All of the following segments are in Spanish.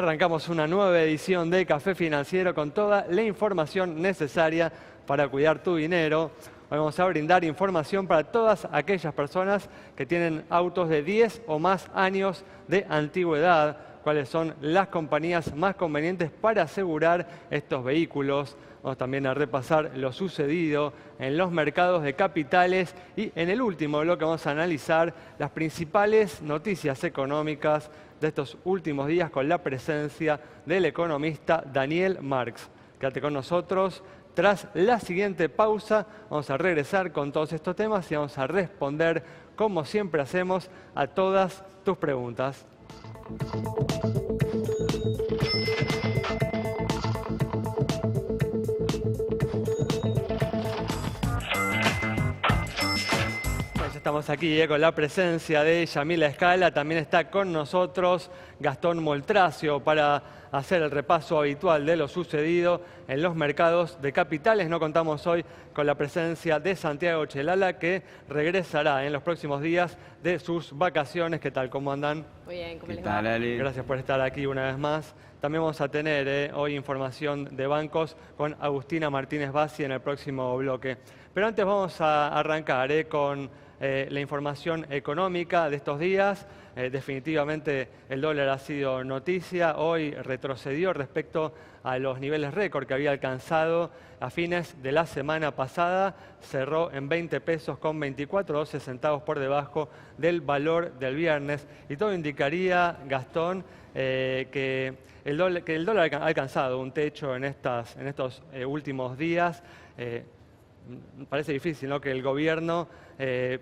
Arrancamos una nueva edición de Café Financiero con toda la información necesaria para cuidar tu dinero. Hoy vamos a brindar información para todas aquellas personas que tienen autos de 10 o más años de antigüedad. Cuáles son las compañías más convenientes para asegurar estos vehículos. Vamos también a repasar lo sucedido en los mercados de capitales y en el último bloque vamos a analizar las principales noticias económicas de estos últimos días con la presencia del economista Daniel Marx. Quédate con nosotros. Tras la siguiente pausa vamos a regresar con todos estos temas y vamos a responder, como siempre hacemos, a todas tus preguntas. Estamos aquí con la presencia de Yamila Escala. También está con nosotros Gastón Moltracio para hacer el repaso habitual de lo sucedido en los mercados de capitales. No contamos hoy con la presencia de Santiago Chelala, que regresará en los próximos días de sus vacaciones. ¿Qué tal? ¿Cómo andan? Muy bien, ¿cómo les ¿Qué tal, va? Ale? Gracias por estar aquí una vez más. También vamos a tener hoy información de bancos con Agustina Martínez Bassi en el próximo bloque. Pero antes vamos a arrancar con la información económica de estos días. Definitivamente el dólar ha sido noticia. Hoy retrocedió respecto a los niveles récord que había alcanzado a fines de la semana pasada. Cerró en 20 pesos con 24, 12 centavos por debajo del valor del viernes. Y todo indicaría, Gastón, que el dólar ha alcanzado un techo en estos últimos días. Parece difícil, ¿no?, que el gobierno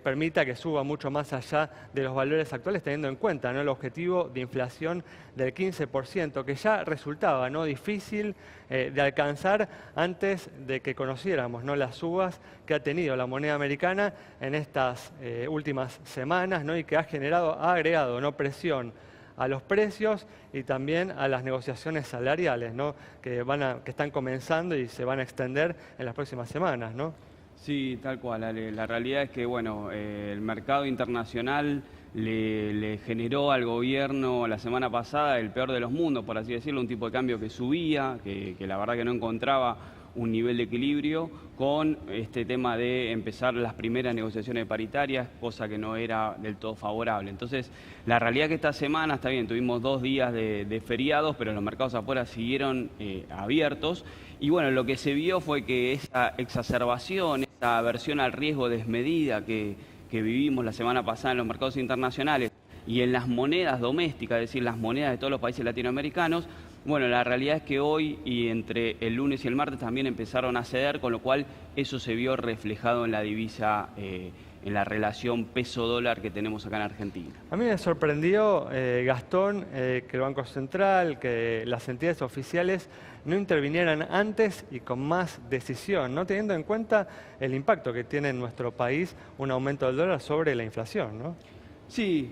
permita que suba mucho más allá de los valores actuales, teniendo en cuenta, ¿no?, el objetivo de inflación del 15%, que ya resultaba, ¿no?, difícil de alcanzar antes de que conociéramos, ¿no?, las subas que ha tenido la moneda americana en estas últimas semanas, ¿no?, y que ha agregado, ¿no?, presión a los precios y también a las negociaciones salariales, ¿no?, que están comenzando y se van a extender en las próximas semanas, ¿no? Sí, tal cual, Ale. La realidad es que, bueno, el mercado internacional le generó al gobierno la semana pasada el peor de los mundos, por así decirlo, un tipo de cambio que subía, que la verdad que no encontraba un nivel de equilibrio, con este tema de empezar las primeras negociaciones paritarias, cosa que no era del todo favorable. Entonces, la realidad es que esta semana, está bien, tuvimos 2 días de feriados, pero los mercados afuera siguieron abiertos. Y bueno, lo que se vio fue que esa exacerbación, esa aversión al riesgo desmedida que vivimos la semana pasada en los mercados internacionales y en las monedas domésticas, es decir, las monedas de todos los países latinoamericanos, bueno, la realidad es que hoy y entre el lunes y el martes también empezaron a ceder, con lo cual eso se vio reflejado en la divisa, en la relación peso-dólar que tenemos acá en Argentina. A mí me sorprendió, Gastón, que el Banco Central, que las entidades oficiales no intervinieran antes y con más decisión, ¿no?, teniendo en cuenta el impacto que tiene en nuestro país un aumento del dólar sobre la inflación, ¿no? Sí,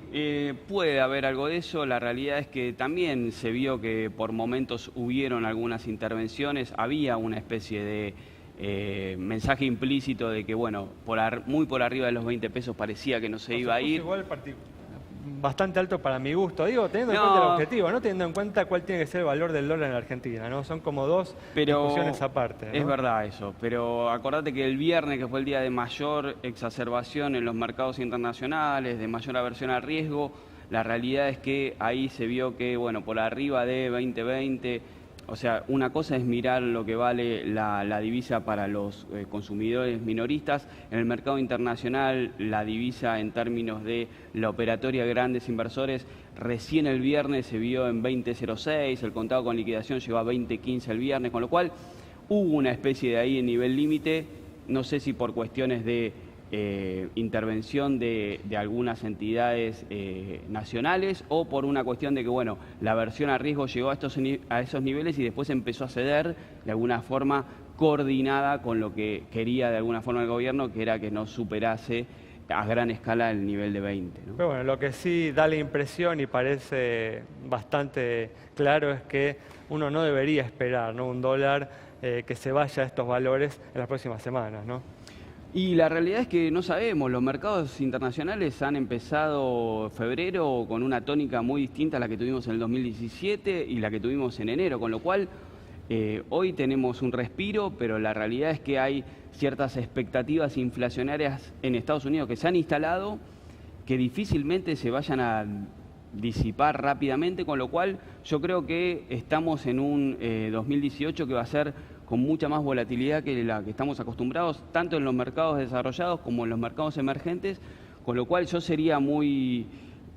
puede haber algo de eso. La realidad es que también se vio que por momentos hubieron algunas intervenciones, había una especie de mensaje implícito de que, bueno, muy por arriba de los 20 pesos parecía que no se iba a ir. Igual bastante alto para mi gusto, digo, teniendo en cuenta el objetivo, no teniendo en cuenta cuál tiene que ser el valor del dólar en la Argentina, ¿no? Son como dos discusiones aparte, ¿no? Es verdad eso, pero acordate que el viernes, que fue el día de mayor exacerbación en los mercados internacionales, de mayor aversión al riesgo, la realidad es que ahí se vio que, bueno, por arriba de 2020, o sea, una cosa es mirar lo que vale la divisa para los consumidores minoristas. En el mercado internacional, la divisa en términos de la operatoria de grandes inversores, recién el viernes se vio en 20.06, el contado con liquidación llegó a 20.15 el viernes, con lo cual hubo una especie de ahí en nivel límite, no sé si por cuestiones de intervención de algunas entidades nacionales o por una cuestión de que, bueno, la aversión a riesgo llegó a esos niveles y después empezó a ceder de alguna forma coordinada con lo que quería de alguna forma el gobierno, que era que no superase a gran escala el nivel de 20, ¿no? Pero bueno, lo que sí da la impresión y parece bastante claro es que uno no debería esperar, ¿no?, un dólar que se vaya a estos valores en las próximas semanas, ¿no? Y la realidad es que no sabemos, los mercados internacionales han empezado febrero con una tónica muy distinta a la que tuvimos en el 2017 y la que tuvimos en enero, con lo cual hoy tenemos un respiro, pero la realidad es que hay ciertas expectativas inflacionarias en Estados Unidos que se han instalado, que difícilmente se vayan a disipar rápidamente, con lo cual yo creo que estamos en un 2018 que va a ser con mucha más volatilidad que la que estamos acostumbrados, tanto en los mercados desarrollados como en los mercados emergentes, con lo cual yo sería muy...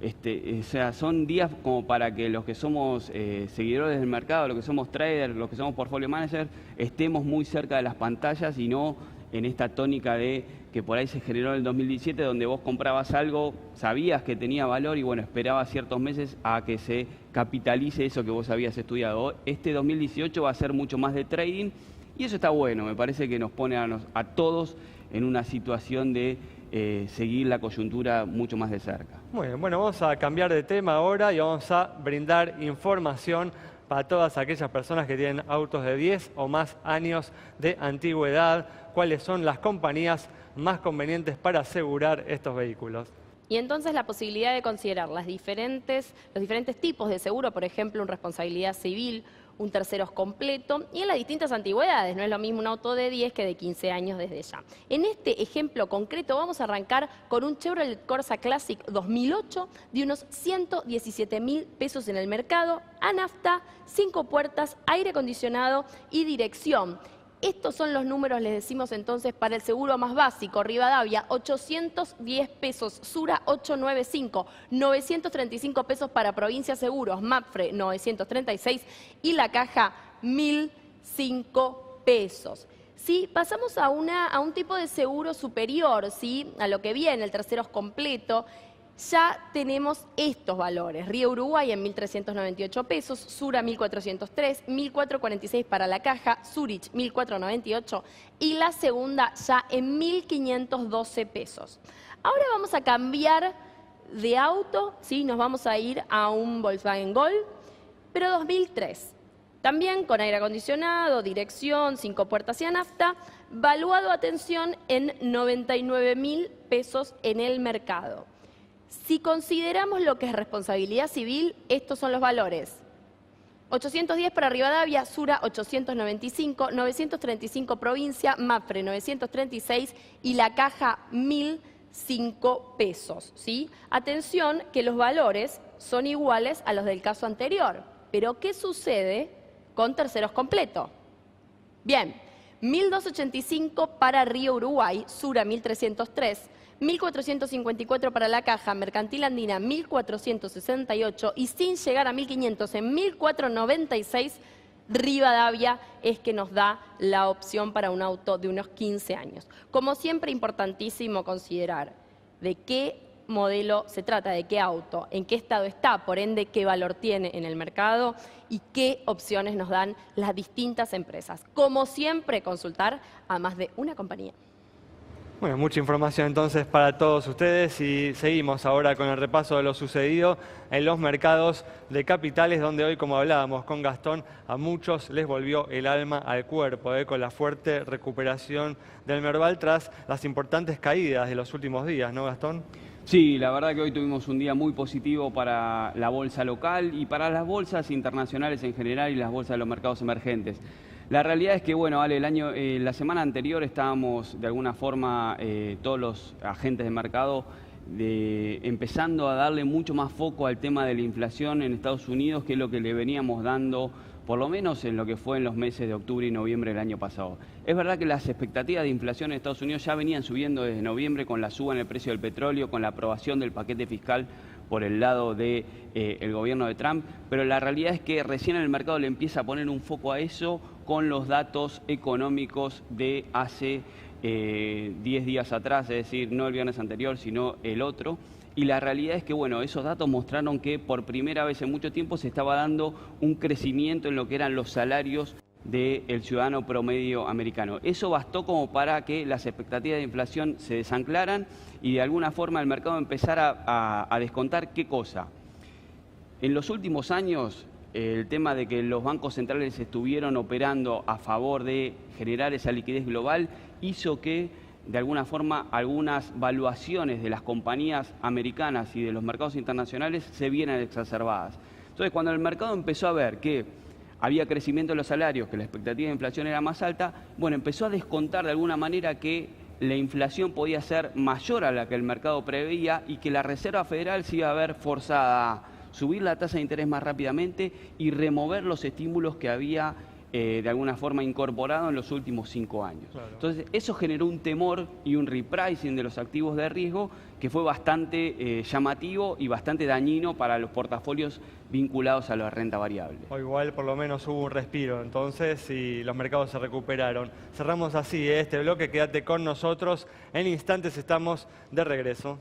o sea, son días como para que los que somos seguidores del mercado, los que somos traders, los que somos portfolio managers, estemos muy cerca de las pantallas y no en esta tónica de que por ahí se generó en el 2017, donde vos comprabas algo, sabías que tenía valor y bueno, esperabas ciertos meses a que se capitalice eso que vos habías estudiado. Este 2018 va a ser mucho más de trading y eso está bueno, me parece que nos pone a todos en una situación de seguir la coyuntura mucho más de cerca. Muy bien, bueno, vamos a cambiar de tema ahora y vamos a brindar información para todas aquellas personas que tienen autos de 10 o más años de antigüedad, cuáles son las compañías más convenientes para asegurar estos vehículos. Y entonces la posibilidad de considerar los diferentes tipos de seguro, por ejemplo, una responsabilidad civil, un terceros completo, y en las distintas antigüedades. No es lo mismo un auto de 10 que de 15 años desde ya. En este ejemplo concreto vamos a arrancar con un Chevrolet Corsa Classic 2008 de unos 117.000 pesos en el mercado, a nafta, 5 puertas, aire acondicionado y dirección. Estos son los números, les decimos entonces, para el seguro más básico. Rivadavia, 810 pesos. Sura, 895. 935 pesos para Provincia Seguros. Mapfre, 936. Y la caja, 1.005 pesos. Si pasamos a un tipo de seguro superior, ¿sí? A lo que viene, el terceros completo, ya tenemos estos valores. Río Uruguay en 1.398 pesos, Sura 1.403, 1.446 para la caja, Zurich 1.498 y la segunda ya en 1.512 pesos. Ahora vamos a cambiar de auto, ¿sí? Nos vamos a ir a un Volkswagen Gol, pero 2003. También con aire acondicionado, dirección, 5 puertas y a nafta, valuado, atención, en 99.000 pesos en el mercado. Si consideramos lo que es responsabilidad civil, estos son los valores. 810 para Rivadavia, Sura 895, 935 Provincia, Mapfre 936 y la caja 1.005 pesos. ¿Sí? Atención que los valores son iguales a los del caso anterior. Pero ¿qué sucede con terceros completo? Bien, 1.285 para Río Uruguay, Sura 1.303. 1.454 para la caja, Mercantil Andina 1.468 y sin llegar a 1.500 en 1.496, Rivadavia es que nos da la opción para un auto de unos 15 años. Como siempre, importantísimo considerar de qué modelo se trata, de qué auto, en qué estado está, por ende qué valor tiene en el mercado y qué opciones nos dan las distintas empresas. Como siempre, consultar a más de una compañía. Bueno, mucha información entonces para todos ustedes y seguimos ahora con el repaso de lo sucedido en los mercados de capitales, donde hoy, como hablábamos con Gastón, a muchos les volvió el alma al cuerpo, con la fuerte recuperación del Merval tras las importantes caídas de los últimos días, ¿no, Gastón? Sí, la verdad que hoy tuvimos un día muy positivo para la bolsa local y para las bolsas internacionales en general y las bolsas de los mercados emergentes. La realidad es que, bueno, Ale, la semana anterior estábamos, de alguna forma, todos los agentes de mercado, empezando a darle mucho más foco al tema de la inflación en Estados Unidos, que es lo que le veníamos dando, por lo menos en lo que fue en los meses de octubre y noviembre del año pasado. Es verdad que las expectativas de inflación en Estados Unidos ya venían subiendo desde noviembre con la suba en el precio del petróleo, con la aprobación del paquete fiscal por el lado del gobierno de Trump, pero la realidad es que recién el mercado le empieza a poner un foco a eso con los datos económicos de hace 10 días atrás, es decir, no el viernes anterior, sino el otro. Y la realidad es que, bueno, esos datos mostraron que por primera vez en mucho tiempo se estaba dando un crecimiento en lo que eran los salarios del ciudadano promedio americano. Eso bastó como para que las expectativas de inflación se desanclaran y de alguna forma el mercado empezara a descontar qué cosa. En los últimos años, el tema de que los bancos centrales estuvieron operando a favor de generar esa liquidez global hizo que de alguna forma algunas valuaciones de las compañías americanas y de los mercados internacionales se vienen exacerbadas. Entonces, cuando el mercado empezó a ver que había crecimiento de los salarios, que la expectativa de inflación era más alta, bueno, empezó a descontar de alguna manera que la inflación podía ser mayor a la que el mercado preveía y que la Reserva Federal se iba a ver forzada a subir la tasa de interés más rápidamente y remover los estímulos que había de alguna forma incorporado en los últimos 5 años. Claro. Entonces, eso generó un temor y un repricing de los activos de riesgo que fue bastante llamativo y bastante dañino para los portafolios vinculados a la renta variable. O igual por lo menos hubo un respiro, entonces, y los mercados se recuperaron. Cerramos así este bloque, quédate con nosotros. En instantes estamos de regreso.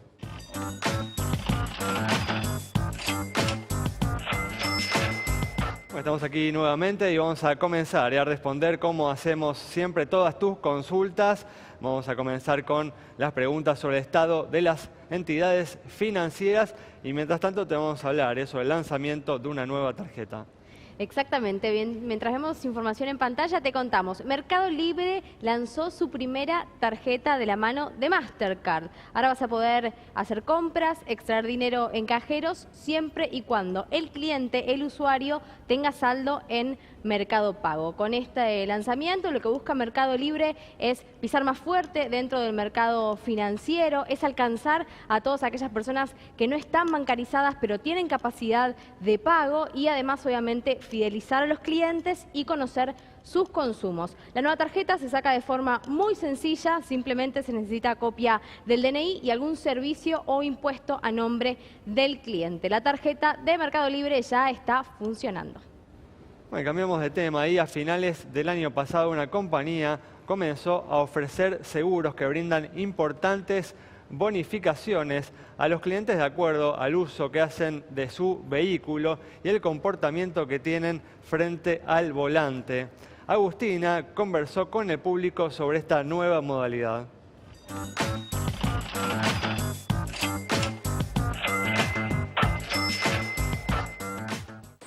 Estamos aquí nuevamente y vamos a comenzar a responder como hacemos siempre todas tus consultas. Vamos a comenzar con las preguntas sobre el estado de las entidades financieras y mientras tanto te vamos a hablar sobre el lanzamiento de una nueva tarjeta. Exactamente, bien, mientras vemos información en pantalla te contamos. Mercado Libre lanzó su primera tarjeta de la mano de Mastercard. Ahora vas a poder hacer compras, extraer dinero en cajeros, siempre y cuando el cliente, el usuario, tenga saldo en Mercado Pago. Con este lanzamiento lo que busca Mercado Libre es pisar más fuerte dentro del mercado financiero, es alcanzar a todas aquellas personas que no están bancarizadas pero tienen capacidad de pago y además obviamente fidelizar a los clientes y conocer sus consumos. La nueva tarjeta se saca de forma muy sencilla, simplemente se necesita copia del DNI y algún servicio o impuesto a nombre del cliente. La tarjeta de Mercado Libre ya está funcionando. Bueno, cambiamos de tema. Ahí a finales del año pasado una compañía comenzó a ofrecer seguros que brindan importantes bonificaciones a los clientes de acuerdo al uso que hacen de su vehículo y el comportamiento que tienen frente al volante. Agustina conversó con el público sobre esta nueva modalidad.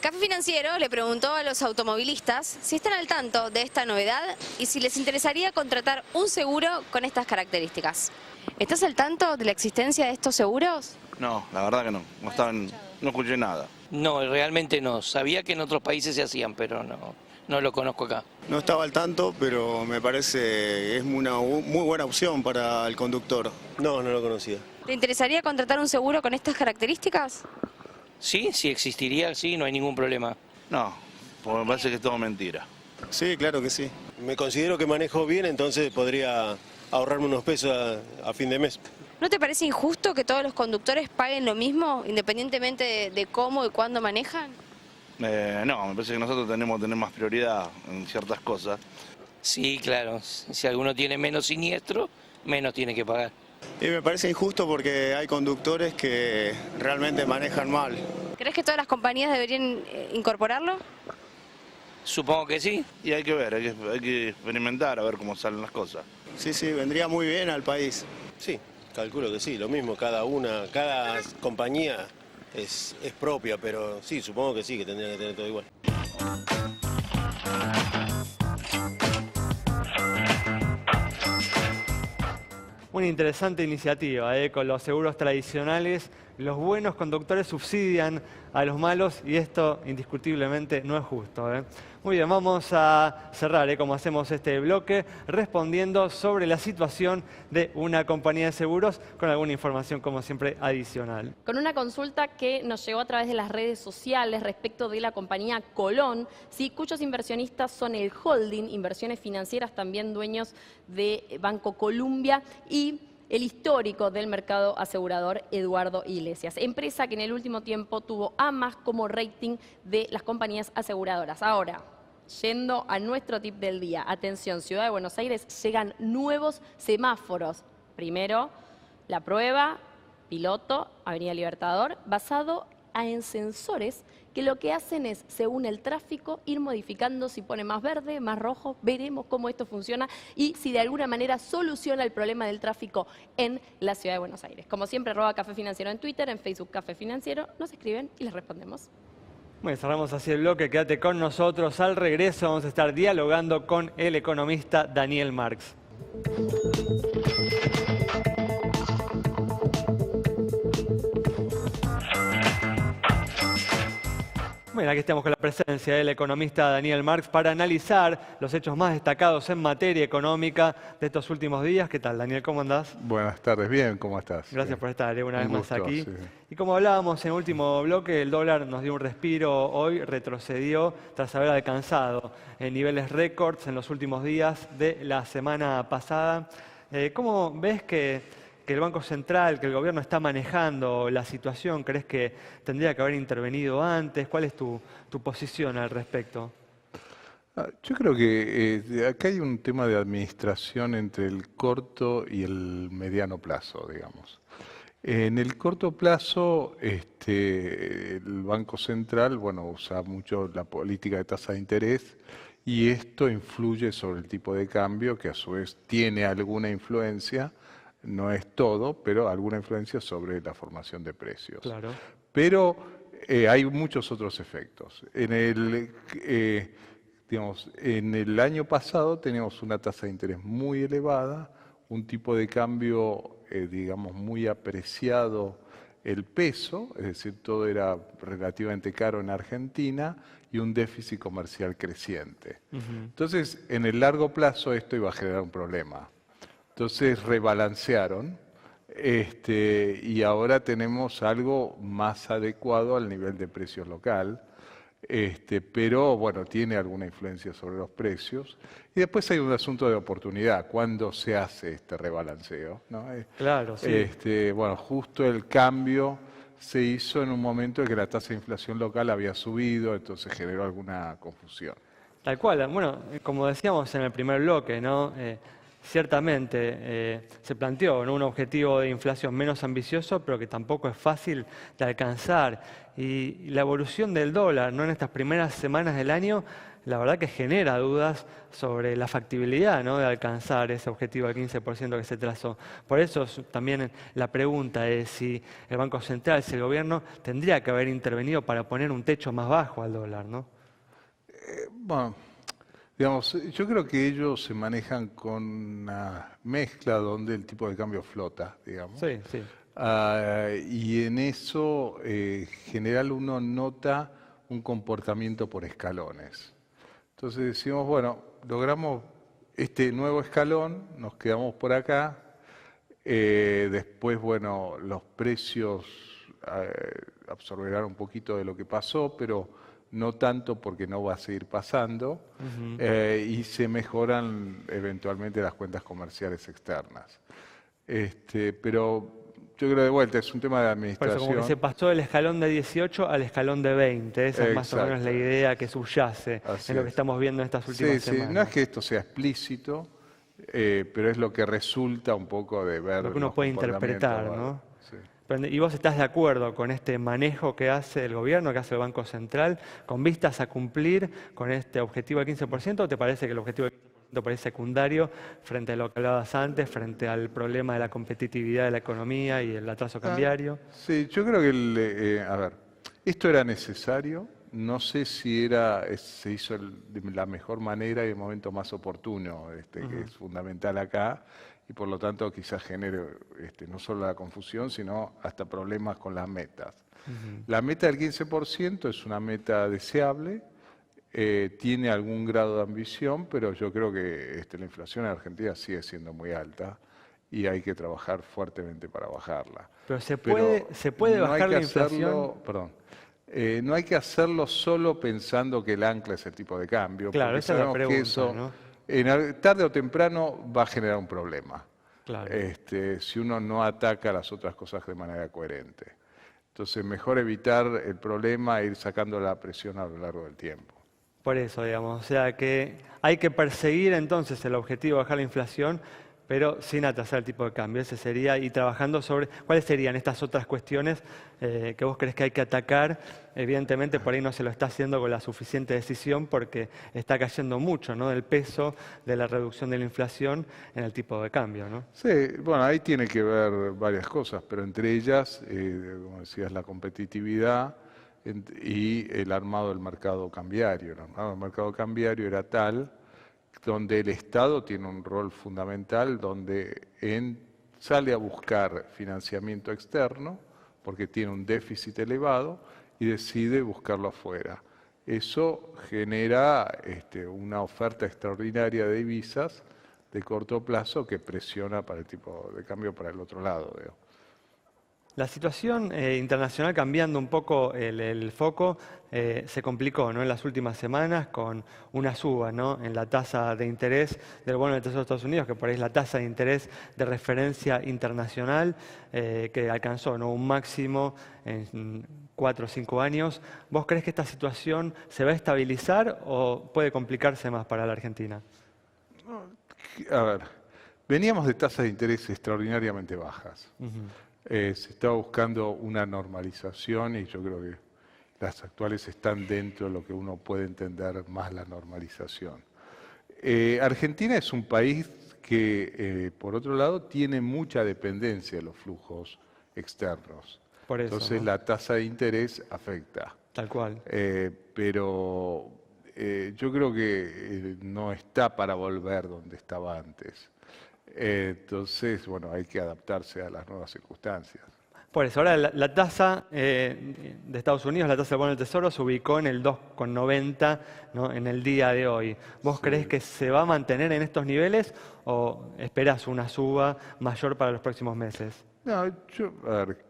Café Financiero le preguntó a los automovilistas si están al tanto de esta novedad y si les interesaría contratar un seguro con estas características. ¿Estás al tanto de la existencia de estos seguros? No, la verdad que no. No escuché nada. No, realmente no. Sabía que en otros países se hacían, pero no lo conozco acá. No estaba al tanto, pero me parece es una muy buena opción para el conductor. No lo conocía. ¿Te interesaría contratar un seguro con estas características? Sí, si existiría, sí, no hay ningún problema. No, porque me parece que es todo mentira. Sí, claro que sí. Me considero que manejo bien, entonces podría ahorrarme unos pesos a fin de mes. ¿No te parece injusto que todos los conductores paguen lo mismo, independientemente de cómo y cuándo manejan? No, me parece que nosotros tenemos que tener más prioridad en ciertas cosas. Sí, claro. Si alguno tiene menos siniestro, menos tiene que pagar. Y me parece injusto porque hay conductores que realmente manejan mal. ¿Crees que todas las compañías deberían incorporarlo? Supongo que sí. Y hay que ver, hay que experimentar a ver cómo salen las cosas. Sí, vendría muy bien al país. Sí, calculo que sí, lo mismo, cada compañía es propia, pero sí, supongo que sí, que tendría que tener todo igual. Una interesante iniciativa, con los seguros tradicionales. Los buenos conductores subsidian a los malos y esto indiscutiblemente no es justo. Muy bien, vamos a cerrar, como hacemos este bloque, respondiendo sobre la situación de una compañía de seguros con alguna información, como siempre, adicional. Con una consulta que nos llegó a través de las redes sociales respecto de la compañía Colón, ¿sí?, cuyos inversionistas son el holding, Inversiones Financieras, también dueños de Banco Columbia, y el histórico del mercado asegurador Eduardo Iglesias, empresa que en el último tiempo tuvo A+ como rating de las compañías aseguradoras. Ahora, yendo a nuestro tip del día, atención, Ciudad de Buenos Aires, llegan nuevos semáforos. Primero, la prueba, piloto, Avenida Libertador, basado en sensores que lo que hacen es, según el tráfico, ir modificando si pone más verde, más rojo. Veremos cómo esto funciona y si de alguna manera soluciona el problema del tráfico en la Ciudad de Buenos Aires. Como siempre, @Café Financiero en Twitter, en Facebook Café Financiero, nos escriben y les respondemos. Bueno, cerramos así el bloque, quédate con nosotros. Al regreso vamos a estar dialogando con el economista Daniel Marx. Bien, aquí estamos con la presencia del economista Daniel Marx para analizar los hechos más destacados en materia económica de estos últimos días. ¿Qué tal, Daniel? ¿Cómo andás? Buenas tardes, bien, ¿cómo estás? Gracias por estar una vez Un más gusto, aquí. sí. Y como hablábamos en el último bloque, el dólar nos dio un respiro hoy, retrocedió tras haber alcanzado niveles récords en los últimos días de la semana pasada. ¿Cómo ves que el Banco Central, que el gobierno está manejando la situación? ¿Crees que tendría que haber intervenido antes? ¿Cuál es tu posición al respecto? Yo creo que acá hay un tema de administración entre el corto y el mediano plazo, digamos. En el corto plazo, el Banco Central, bueno, usa mucho la política de tasa de interés y esto influye sobre el tipo de cambio, que a su vez tiene alguna influencia. No es todo, pero alguna influencia sobre la formación de precios. Claro. Pero hay muchos otros efectos. En el año pasado teníamos una tasa de interés muy elevada, un tipo de cambio, digamos, muy apreciado el peso, es decir, todo era relativamente caro en Argentina y un déficit comercial creciente. Entonces, en el largo plazo esto iba a generar un problema. Entonces rebalancearon y ahora tenemos algo más adecuado al nivel de precios local, pero bueno, tiene alguna influencia sobre los precios. Y después hay un asunto de oportunidad, ¿cuándo se hace este rebalanceo? ¿No? Claro, sí. Bueno, justo el cambio se hizo en un momento en que la tasa de inflación local había subido, entonces generó alguna confusión. Tal cual. Bueno, como decíamos en el primer bloque, ¿no? Ciertamente se planteó, ¿no?, un objetivo de inflación menos ambicioso, pero que tampoco es fácil de alcanzar. Y la evolución del dólar, ¿no?, en estas primeras semanas del año, la verdad que genera dudas sobre la factibilidad, ¿no?, de alcanzar ese objetivo del 15% que se trazó. Por eso también la pregunta es si el Banco Central, si el gobierno tendría que haber intervenido para poner un techo más bajo al dólar, ¿no? Bueno, digamos, yo creo que ellos se manejan con una mezcla donde el tipo de cambio flota, digamos. Sí, sí. Y en eso, en general, uno nota un comportamiento por escalones. Entonces decimos, bueno, logramos este nuevo escalón, nos quedamos por acá. Después, bueno, los precios absorberán un poquito de lo que pasó, pero no tanto porque no va a seguir pasando, y se mejoran eventualmente las cuentas comerciales externas. Pero yo creo de vuelta, es un tema de administración. Por eso, como que se pasó del escalón de 18 al escalón de 20, esa es más o menos la idea que subyace en lo que estamos viendo en estas últimas semanas. Sí, no es que esto sea explícito, pero es lo que resulta un poco de ver lo que uno puede interpretar, ¿no? Sí. ¿Y vos estás de acuerdo con este manejo que hace el gobierno, que hace el Banco Central, con vistas a cumplir con este objetivo del 15%, o te parece que el objetivo del 15% parece secundario frente a lo que hablabas antes, frente al problema de la competitividad de la economía y el atraso cambiario? Sí, yo creo que, esto era necesario, no sé si se hizo de la mejor manera y el momento más oportuno, que es fundamental acá, y por lo tanto quizás genere no solo la confusión, sino hasta problemas con las metas. La meta del 15% es una meta deseable, tiene algún grado de ambición, pero yo creo que la inflación en Argentina sigue siendo muy alta y hay que trabajar fuertemente para bajarla. Pero se puede bajar la inflación. No hay que hacerlo solo pensando que el ancla es el tipo de cambio. Claro, esa es la pregunta, que eso, ¿no? Tarde o temprano va a generar un problema. Claro. Si uno no ataca las otras cosas de manera coherente. Entonces, mejor evitar el problema e ir sacando la presión a lo largo del tiempo. Por eso, digamos, o sea que hay que perseguir entonces el objetivo de bajar la inflación, pero sin atrasar el tipo de cambio. Ese sería, y trabajando sobre cuáles serían estas otras cuestiones que vos crees que hay que atacar. Evidentemente por ahí no se lo está haciendo con la suficiente decisión porque está cayendo mucho, ¿no?, del peso de la reducción de la inflación en el tipo de cambio, ¿no? Sí, bueno, ahí tiene que ver varias cosas, pero entre ellas, como decías, la competitividad y el armado del mercado cambiario. El armado del mercado cambiario era tal donde el Estado tiene un rol fundamental, donde sale a buscar financiamiento externo, porque tiene un déficit elevado, y decide buscarlo afuera. Eso genera una oferta extraordinaria de divisas de corto plazo que presiona para el tipo de cambio para el otro lado. La situación internacional, cambiando un poco el foco, se complicó, ¿no?, en las últimas semanas con una suba, ¿no?, en la tasa de interés del bono del Tesoro de Estados Unidos, que por ahí es la tasa de interés de referencia internacional, que alcanzó, ¿no?, un máximo en 4 o 5 años. ¿Vos crees que esta situación se va a estabilizar o puede complicarse más para la Argentina? A ver, veníamos de tasas de interés extraordinariamente bajas. Se estaba buscando una normalización y yo creo que las actuales están dentro de lo que uno puede entender más la normalización. Argentina es un país que, por otro lado, tiene mucha dependencia de los flujos externos. Por eso, entonces, ¿no?, la tasa de interés afecta. Tal cual. Pero yo creo que no está para volver donde estaba antes. Entonces, bueno, hay que adaptarse a las nuevas circunstancias. Por eso, ahora la tasa de Estados Unidos, la tasa del bono del Tesoro, se ubicó en el 2,90, ¿no?, en el día de hoy. ¿Vos creés que se va a mantener en estos niveles o esperás una suba mayor para los próximos meses? No, yo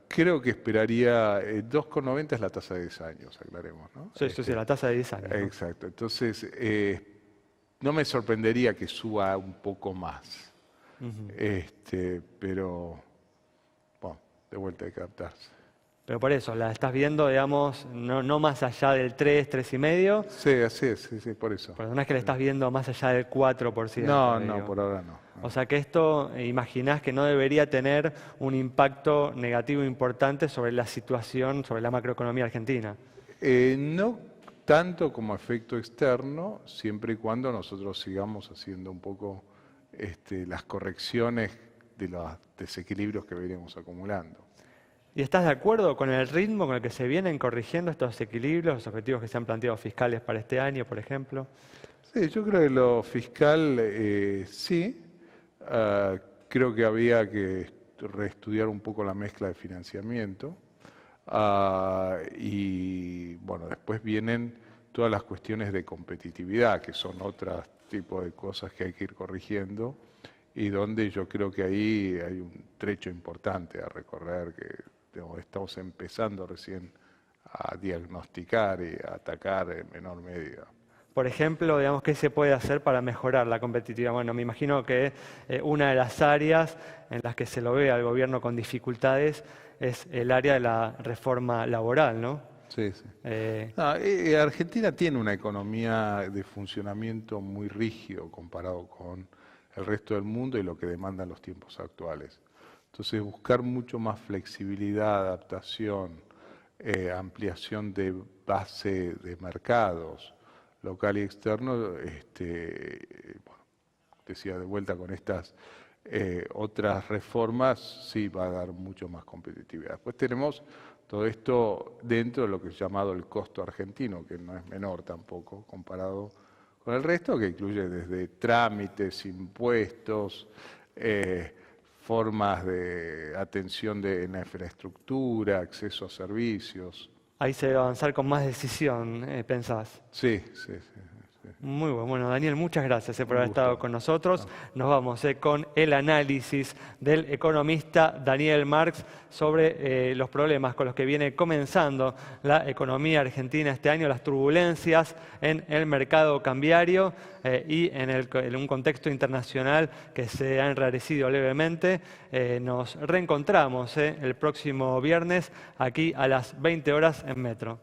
creo que esperaría, 2,90 es la tasa de 10 años, aclaremos, ¿no? Sí, la tasa de 10 años. ¿no? Exacto, entonces no me sorprendería que suba un poco más. Pero, bueno, de vuelta hay que adaptarse. Pero por eso, la estás viendo, digamos, no más allá del 3, 3,5. Sí, así es, sí, por eso. Pero no es que le estás viendo más allá del 4%. No, por ahora no. O sea que esto, imaginás que no debería tener un impacto negativo importante sobre la situación, sobre la macroeconomía argentina. No tanto como efecto externo, siempre y cuando nosotros sigamos haciendo un poco las correcciones de los desequilibrios que venimos acumulando. ¿Y estás de acuerdo con el ritmo con el que se vienen corrigiendo estos equilibrios, los objetivos que se han planteado fiscales para este año, por ejemplo? Sí, yo creo que lo fiscal sí. Creo que había que reestudiar un poco la mezcla de financiamiento. Y bueno, después vienen todas las cuestiones de competitividad, que son otro tipo de cosas que hay que ir corrigiendo y donde yo creo que ahí hay un trecho importante a recorrer que estamos empezando recién a diagnosticar y a atacar en menor medida. Por ejemplo, digamos, ¿qué se puede hacer para mejorar la competitividad? Bueno, me imagino que una de las áreas en las que se lo ve al gobierno con dificultades es el área de la reforma laboral, ¿no? Sí. Argentina tiene una economía de funcionamiento muy rígido comparado con el resto del mundo y lo que demandan los tiempos actuales. Entonces, buscar mucho más flexibilidad, adaptación, ampliación de base de mercados, local y externo, bueno, decía de vuelta con estas otras reformas, sí va a dar mucho más competitividad. Después tenemos todo esto dentro de lo que es llamado el costo argentino, que no es menor tampoco comparado con el resto, que incluye desde trámites, impuestos, formas de atención en la infraestructura, acceso a servicios. Ahí se debe avanzar con más decisión, ¿pensás? Sí. Muy bueno. Bueno, Daniel, muchas gracias por haber estado con nosotros. Nos vamos con el análisis del economista Daniel Marx sobre los problemas con los que viene comenzando la economía argentina este año, las turbulencias en el mercado cambiario y en un contexto internacional que se ha enrarecido levemente. Nos reencontramos el próximo viernes aquí a las 20 horas en Metro.